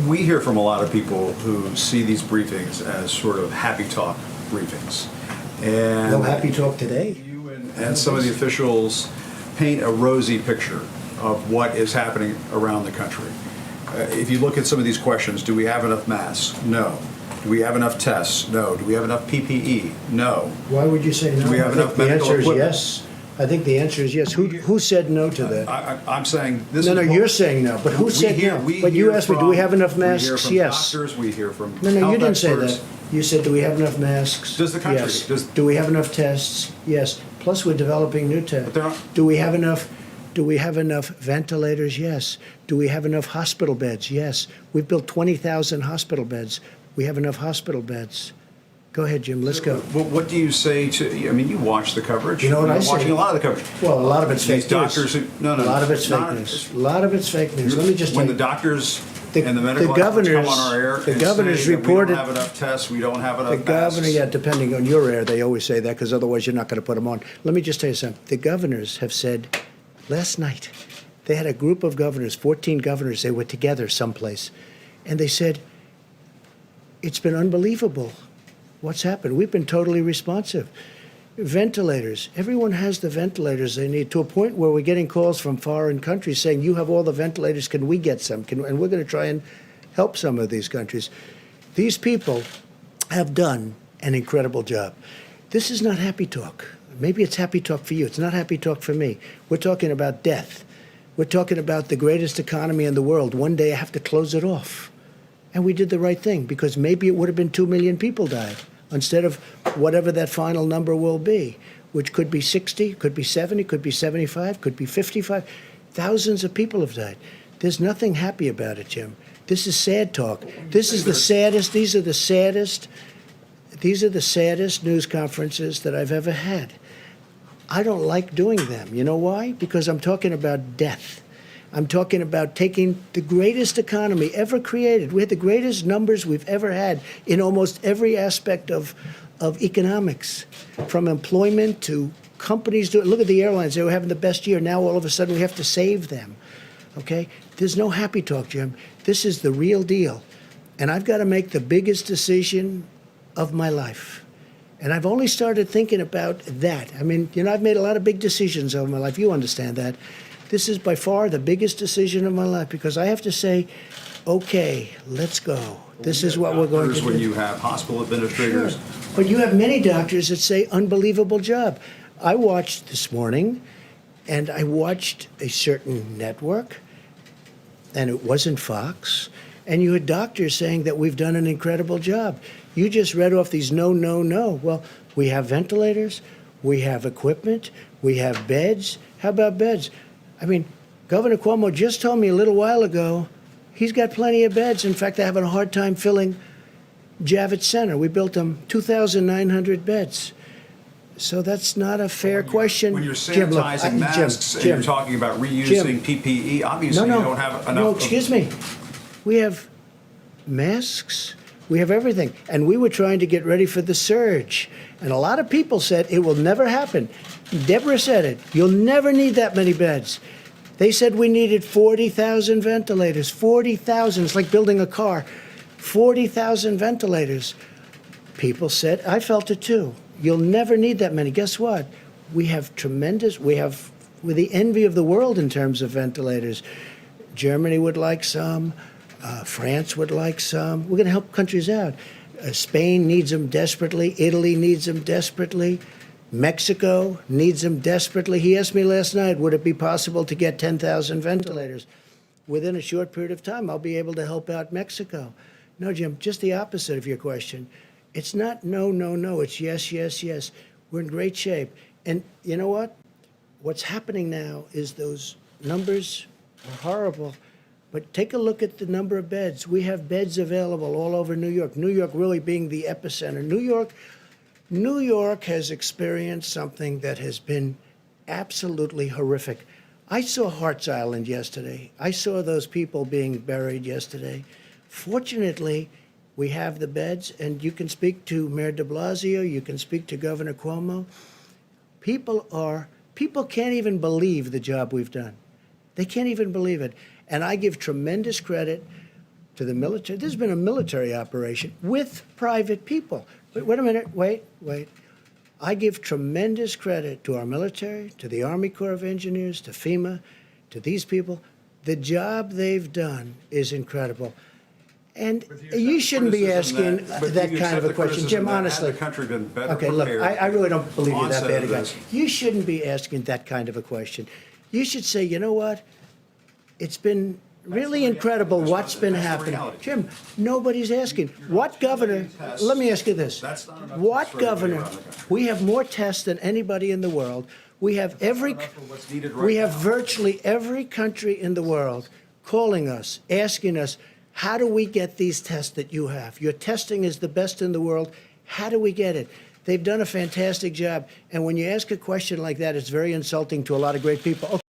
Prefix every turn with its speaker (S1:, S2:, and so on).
S1: We hear from a lot of people who see these briefings as sort of happy talk briefings. And
S2: No happy talk today.
S1: you and some of the officials paint a rosy picture of what is happening around the country. If you look at some of these questions, do we have enough masks? No. Do we have enough tests? No. Do we have enough PPE? No.
S2: Why would you say no?
S1: Do we have
S2: I think
S1: enough
S2: the
S1: medical
S2: answer is
S1: equipment?
S2: yes. I think the answer is yes. Who said no to that?
S1: I'm saying this
S2: No,
S1: is...
S2: you're saying no, but who said no? But you asked me, do we have enough masks?
S1: We hear from
S2: Yes.
S1: doctors, we hear from
S2: No, you
S1: health
S2: didn't say
S1: experts.
S2: that. You said, do we have enough masks?
S1: Does the country-
S2: Yes.
S1: does-
S2: Do we have enough tests? Yes. Plus, we're developing new tests.
S1: But they're not-
S2: Do we have enough? Do we have enough ventilators? Yes. Do we have enough hospital beds? Yes. We've built 20,000 hospital beds. We have enough hospital beds. Go ahead, Jim. Let's go.
S1: What do you say to? I mean, you watch the coverage.
S2: You know what I
S1: You're
S2: say?
S1: watching a lot of the coverage.
S2: Well, a lot of it's
S1: These
S2: fake
S1: doctors
S2: news.
S1: who- no,
S2: A lot of it's fake
S1: not-
S2: news. A lot of it's fake news. Let me just
S1: when
S2: tell
S1: the
S2: you.
S1: doctors
S2: The-
S1: and the
S2: the
S1: medical experts come
S2: governors-
S1: on our air
S2: the
S1: and
S2: governors
S1: say that
S2: reported-
S1: we don't have enough tests, we don't have enough
S2: The governor,
S1: masks.
S2: yeah, depending on your air, they always say that because otherwise you're not going to put them on. Let me just tell you something. The governors have said last night, they had a group of governors, 14 governors, they were together someplace, and they said, it's been unbelievable what's happened. We've been totally responsive. Ventilators. Everyone has the ventilators they need to a point where we're getting calls from foreign countries saying, you have all the ventilators, can we get some? And we're going to try and help some of these countries. These people have done an incredible job. This is not happy talk. Maybe it's happy talk for you. It's not happy talk for me. We're talking about death. We're talking about the greatest economy in the world. One day I have to close it off. And we did the right thing because maybe it would have been 2 million people died instead of whatever that final number will be, which could be 60, could be 70, could be 75, could be 55. Thousands of people have died. There's nothing happy about it, Jim. This is sad talk. This is the saddest, these are the saddest news conferences that I've ever had. I don't like doing them. You know why? Because I'm talking about death. I'm talking about taking the greatest economy ever created. We had the greatest numbers we've ever had in almost every aspect of economics, from employment to companies doing. Look at the airlines. They were having the best year. Now all of a sudden we have to save them. Okay? There's no happy talk, Jim. This is the real deal. And I've got to make the biggest decision of my life. And I've only started thinking about that. I mean, you know, I've made a lot of big decisions over my life. You understand that. This is by far the biggest decision of my life because I have to say, okay, let's go. This is what we're going to do.
S1: When you have hospital administrators.
S2: Sure. But you have many doctors that say, unbelievable job. I watched this morning, and I watched a certain network, and it wasn't Fox, and you had doctors saying that we've done an incredible job. You just read off these no, no, no. Well, we have ventilators, we have equipment, we have beds. How about beds? I mean, Governor Cuomo just told me a little while ago he's got plenty of beds. In fact, they're having a hard time filling Javits Center. We built them 2,900 beds. So that's not a fair question.
S1: When you're
S2: Jim, look,
S1: sanitizing masks and
S2: Jim,
S1: you're talking about reusing PPE, obviously
S2: no,
S1: you don't have enough.
S2: No, excuse me. We have masks. We have everything. And we were trying to get ready for the surge. And a lot of people said it will never happen. Deborah said it. You'll never need that many beds. They said we needed 40,000 ventilators. 40,000. It's like building a car. 40,000 ventilators. People said, I felt it too. You'll never need that many. Guess what? We have tremendous, we're the envy of the world in terms of ventilators. Germany would like some. France would like some. We're going to help countries out. Spain needs them desperately. Italy needs them desperately. Mexico needs them desperately. He asked me last night, would it be possible to get 10,000 ventilators? Within a short period of time, I'll be able to help out Mexico. No, Jim, just the opposite of your question. It's not no, no, no. It's yes, yes, yes. We're in great shape. And you know what? What's happening now is those numbers are horrible. But take a look at the number of beds. We have beds available all over New York. New York really being the epicenter. New York has experienced something that has been absolutely horrific. I saw Hart's Island yesterday. I saw those people being buried yesterday. Fortunately, we have the beds, and you can speak to Mayor de Blasio, you can speak to Governor Cuomo. People can't even believe the job we've done. They can't even believe it. And I give tremendous credit to the military. There's been a military operation with private people. Wait a minute. Wait. I give tremendous credit to our military, to the Army Corps of Engineers, to FEMA, to these people. The job they've done is incredible. And you shouldn't be asking that kind of a question. Jim, honestly.
S1: Had the country been better
S2: Okay, look,
S1: prepared
S2: I really don't believe you're that
S1: onset
S2: bad a
S1: of
S2: guy.
S1: this?
S2: You shouldn't be asking that kind of a question. You should say, you know what? It's been really incredible what's been
S1: that's the
S2: happening.
S1: reality.
S2: Jim, nobody's asking. What governor, let me ask you this.
S1: That's not enough
S2: What
S1: tests for everybody
S2: governor,
S1: around the country.
S2: we have more tests than anybody in the world. We have every,
S1: enough for what's needed right
S2: we have
S1: now.
S2: virtually every country in the world calling us, asking us, how do we get these tests that you have? Your testing is the best in the world. How do we get it? They've done a fantastic job. And when you ask a question like that, it's very insulting to a lot of great people.